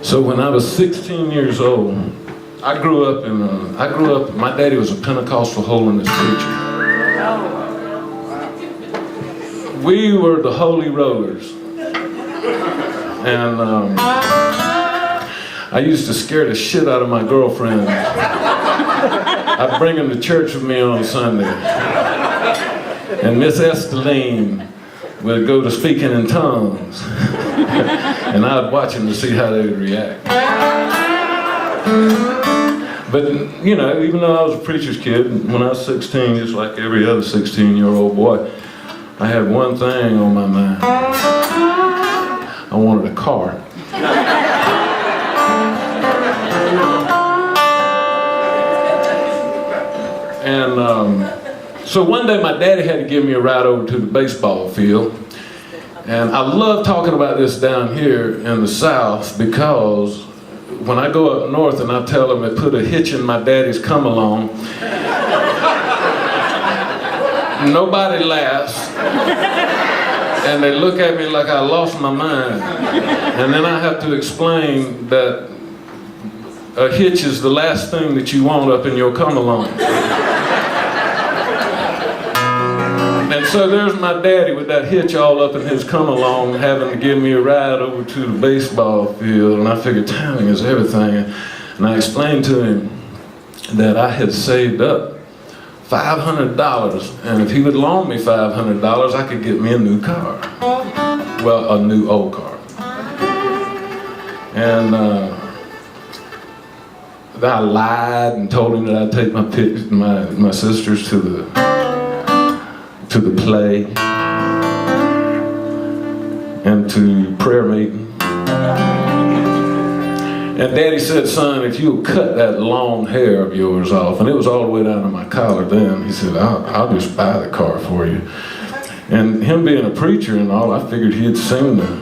So when I was 16 years old, I grew up, my daddy was a Pentecostal holiness preacher. We were the holy rollers. And I used to scare the shit out of my girlfriend. I'd bring them to church with me on Sunday. And Miss Esteline would go to speaking in tongues. And I'd watch them to see how they would react. But, you know, even though I was a preacher's kid, when I was 16, just like every other 16-year-old boy, I had one thing on my mind. I wanted a car. And so one day my daddy had to give me a ride over to the baseball field. And I love talking about this down here in the South because when I go up north and I tell them they put a hitch in my daddy's come-along, nobody laughs. And they look at me like I lost my mind. And then I have to explain that a hitch is the last thing that you want up in your come-along. And so there's my daddy with that hitch all up in his come-along, having to give me a ride over to the baseball field. And I figured timing is everything. And I explained to him that I had saved up $500, and if he would loan me $500, I could get me a new car. Well, a new old car. And I lied and told him that I'd take my sisters to the play and to prayer meeting. And Daddy said, son, if you'll cut that long hair of yours off, and it was all the way down to my collar then, he said, I'll just buy the car for you. And him being a preacher and all, I figured he'd seen the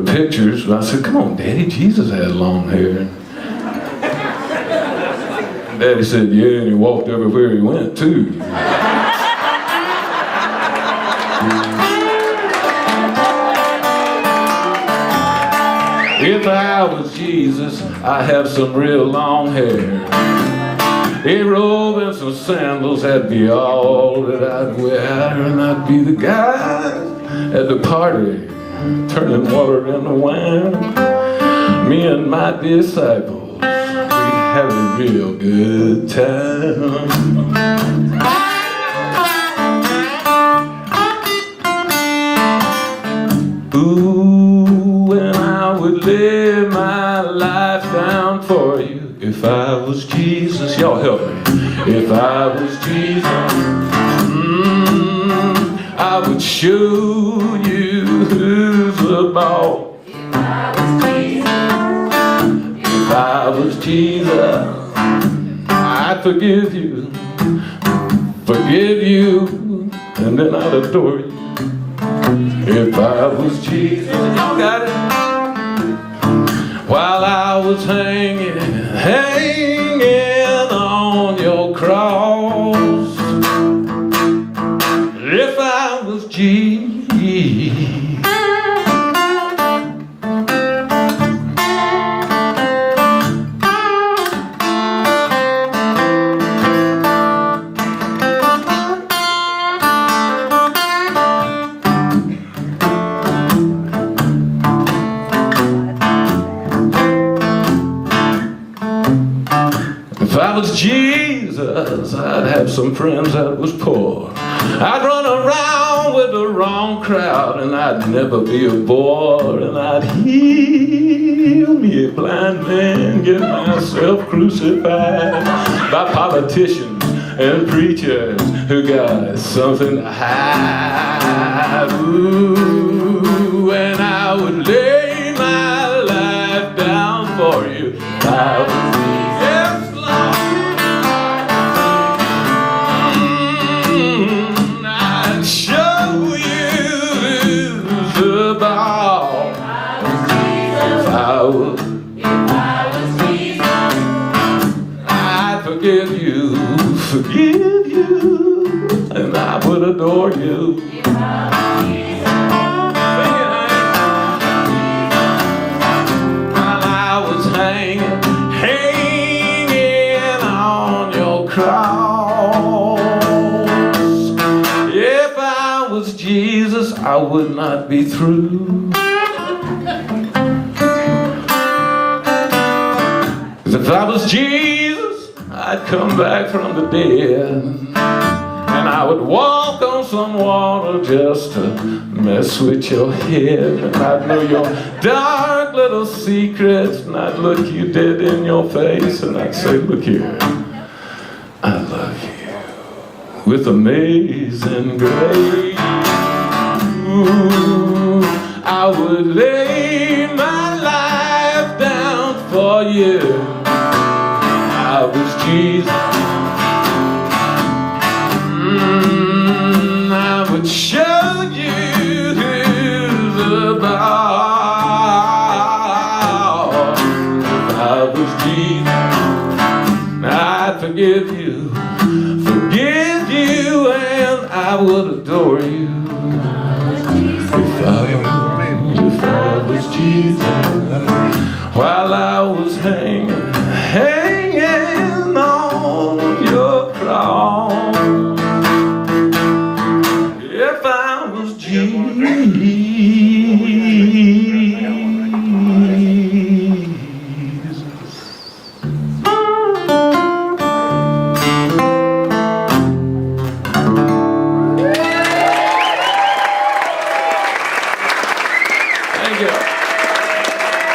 pictures. And I said, come on, Daddy, Jesus had long hair. And Daddy said, yeah, and he walked everywhere he went, too. If I was Jesus, I'd have some real long hair. A robe and some sandals, that'd be all that I'd wear. And I'd be the guy at the party, turning water into wine. Me and my disciples, we have a real good time. Ooh, and I would lay my life down for you if I was Jesus. Y'all help me. If I was Jesus, I would show you who's the boss. If I was Jesus, I'd forgive you, and then I'd adore you. If I was Jesus, y'all got it. While I was hanging on your cross. If I was Jesus. If I was Jesus, I'd have some friends that was poor. I'd run around with the wrong crowd, and I'd never be a bore. And I'd heal me a blind man, get myself crucified by politicians and preachers who got something to hide. Ooh, and I would lay my life down for you. I would forgive you, and I would adore you. would not be through. If I was Jesus, I'd come back from the dead, and I would walk on some water just to mess with your head. And I'd know your dark little secrets, and I'd look you dead in your face, and I'd say, look here, I love you with amazing grace. Ooh, I would lay my life down for you. I was Jesus. I would show you who's about. If I was Jesus, I'd forgive you, and I would adore you. If I was Jesus, while I was hanging